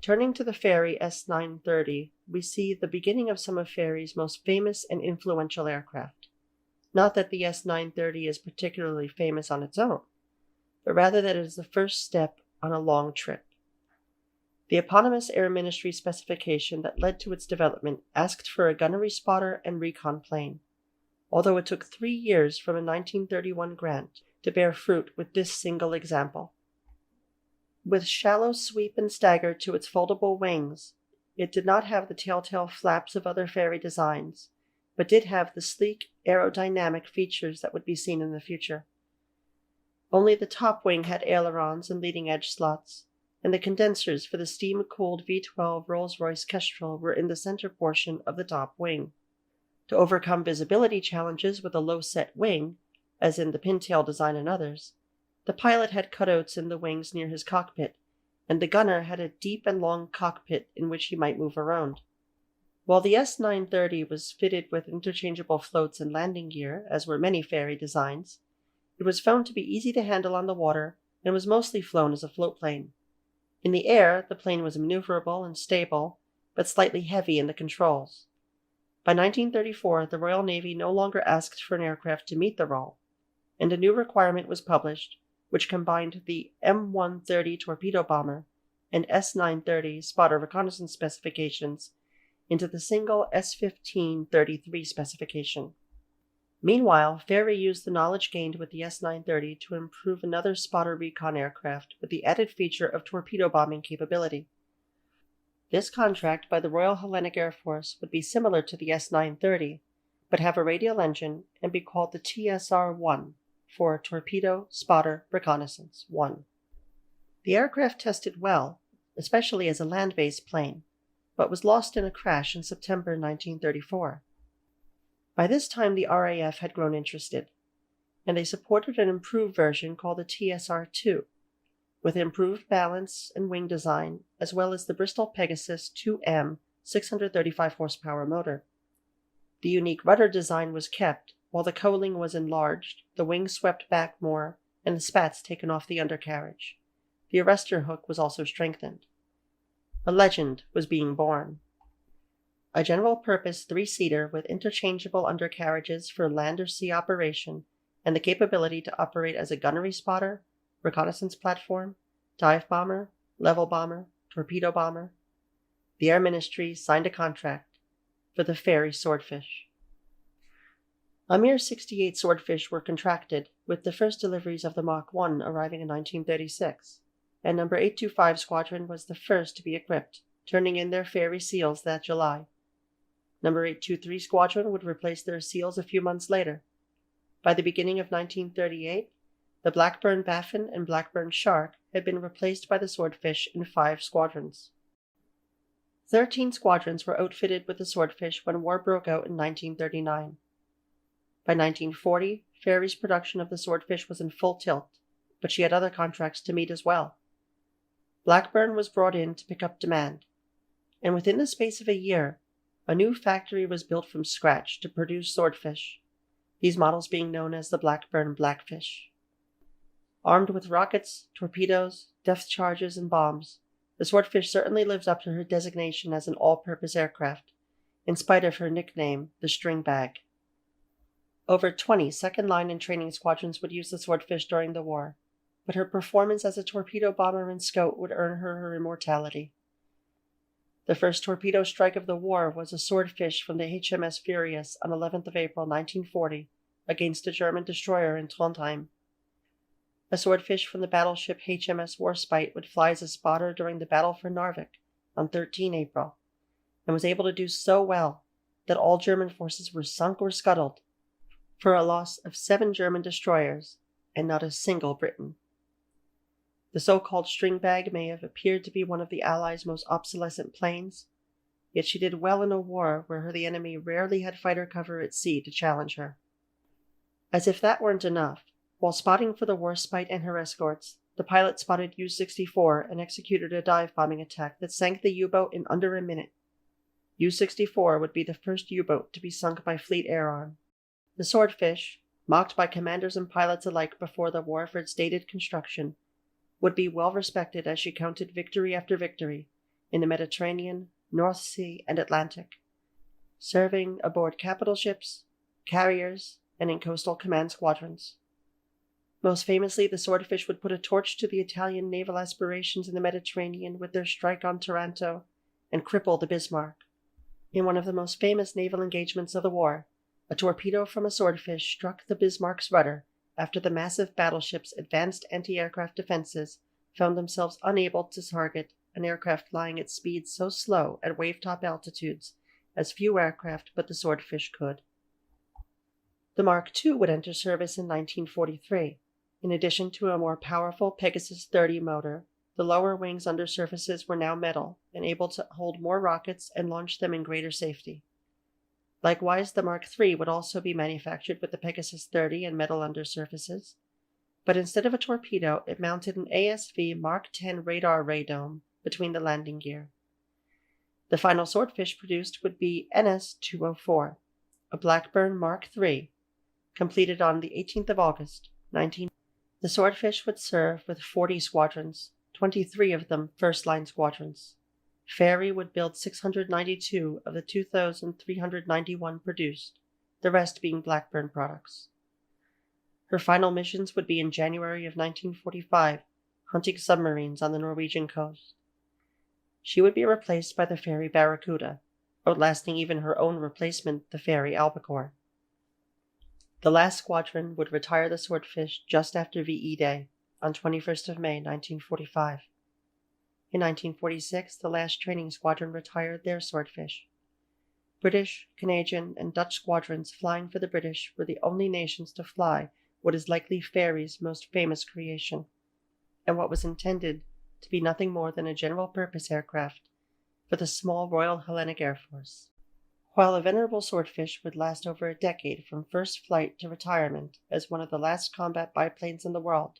Turning to the Fairey S.9 we see the beginning of some of Fairey's most famous and influential aircraft. Not that the S.9 is particularly famous on its own, but rather that it is the first step on a long trip. The eponymous Air Ministry specification that led to its development asked for a gunnery spotter and recon plane, although it took 3 years from a 1931 grant to bear fruit with this single example. With shallow sweep and stagger to its foldable wings, it did not have the telltale flaps of other Fairey designs, but did have the sleek aerodynamic features that would be seen in the future. Only the top wing had ailerons and leading-edge slots, and the condensers for the steam-cooled V-12 Rolls-Royce Kestrel were in the center portion of the top wing. To overcome visibility challenges with a low-set wing, as in the pintail design and others, the pilot had cutouts in the wings near his cockpit, and the gunner had a deep and long cockpit in which he might move around. While the S.9 was fitted with interchangeable floats and landing gear, as were many Fairey designs, it was found to be easy to handle on the water and was mostly flown as a floatplane. In the air, the plane was maneuverable and stable, but slightly heavy in the controls. By 1934, the Royal Navy no longer asked for an aircraft to meet the role, and a new requirement was published, which combined the M130 torpedo bomber and S930 spotter reconnaissance specifications into the single S1533 specification. Meanwhile, Fairey used the knowledge gained with the S930 to improve another spotter recon aircraft with the added feature of torpedo bombing capability. This contract by the Royal Hellenic Air Force would be similar to the S930, but have a radial engine and be called the TSR I, for Torpedo Spotter Reconnaissance 1. The aircraft tested well, especially as a land-based plane, but was lost in a crash in September 1934. By this time, the RAF had grown interested, and they supported an improved version called the TSR II, with improved balance and wing design, as well as the Bristol Pegasus 2M 635 horsepower motor. The unique rudder design was kept, while the cowling was enlarged, the wings swept back more, and the spats taken off the undercarriage. The arrestor hook was also strengthened. A legend was being born. A general-purpose 3-seater with interchangeable undercarriages for land or sea operation and the capability to operate as a gunnery spotter, reconnaissance platform, dive bomber, level bomber, torpedo bomber. The Air Ministry signed a contract for the Fairey Swordfish. A mere 68 Swordfish were contracted, with the first deliveries of the Mach 1 arriving in 1936, and No. 825 Squadron was the first to be equipped, turning in their Fairey Seals that July. No. 823 Squadron would replace their Seals a few months later. By the beginning of 1938, the Blackburn Baffin and Blackburn Shark had been replaced by the Swordfish in 5 squadrons. 13 squadrons were outfitted with the Swordfish when war broke out in 1939. By 1940, Fairey's production of the Swordfish was in full tilt, but she had other contracts to meet as well. Blackburn was brought in to pick up demand, and within the space of a year, a new factory was built from scratch to produce Swordfish, these models being known as the Blackburn Blackfish. Armed with rockets, torpedoes, depth charges, and bombs, the Swordfish certainly lives up to her designation as an all-purpose aircraft, in spite of her nickname, the Stringbag. Over 20 second-line and training squadrons would use the Swordfish during the war, but her performance as a torpedo bomber and scout would earn her immortality. The first torpedo strike of the war was a Swordfish from the HMS Furious on 11th of April 1940 against a German destroyer in Trondheim. A Swordfish from the battleship HMS Warspite would fly as a spotter during the Battle for Narvik on 13 April, and was able to do so well that all German forces were sunk or scuttled, for a loss of 7 German destroyers and not a single Briton. The so-called Stringbag may have appeared to be one of the Allies' most obsolescent planes, yet she did well in a war where the enemy rarely had fighter cover at sea to challenge her. As if that weren't enough, while spotting for the Warspite and her escorts, the pilot spotted U-64 and executed a dive-bombing attack that sank the U-boat in under a minute. U-64 would be the first U-boat to be sunk by Fleet Air Arm. The Swordfish, mocked by commanders and pilots alike before the war for its dated construction, would be well respected as she counted victory after victory, in the Mediterranean, North Sea, and Atlantic, serving aboard capital ships, carriers, and in coastal command squadrons. Most famously, the Swordfish would put a torch to the Italian naval aspirations in the Mediterranean with their strike on Taranto and cripple the Bismarck. In one of the most famous naval engagements of the war, a torpedo from a Swordfish struck the Bismarck's rudder after the massive battleship's advanced anti-aircraft defenses found themselves unable to target an aircraft flying at speeds so slow at wave-top altitudes as few aircraft but the Swordfish could. The Mark II would enter service in 1943. In addition to a more powerful Pegasus 30 motor, the lower wing's undersurfaces were now metal and able to hold more rockets and launch them in greater safety. Likewise, the Mark III would also be manufactured with the Pegasus 30 and metal undersurfaces, but instead of a torpedo, it mounted an ASV Mark X radar radome between the landing gear. The final Swordfish produced would be NS-204, a Blackburn Mark III, completed on the 18th of August, 19. The Swordfish would serve with 40 squadrons, 23 of them first-line squadrons. Fairey would build 692 of the 2,391 produced, the rest being Blackburn products. Her final missions would be in January of 1945, hunting submarines on the Norwegian coast. She would be replaced by the Fairey Barracuda, outlasting even her own replacement, the Fairey Albacore. The last squadron would retire the Swordfish just after VE Day, on 21st of May 1945. In 1946, the last training squadron retired their Swordfish. British, Canadian, and Dutch squadrons flying for the British were the only nations to fly what is likely Fairey's most famous creation, and what was intended to be nothing more than a general-purpose aircraft for the small Royal Hellenic Air Force. While the venerable Swordfish would last over a decade from first flight to retirement as one of the last combat biplanes in the world,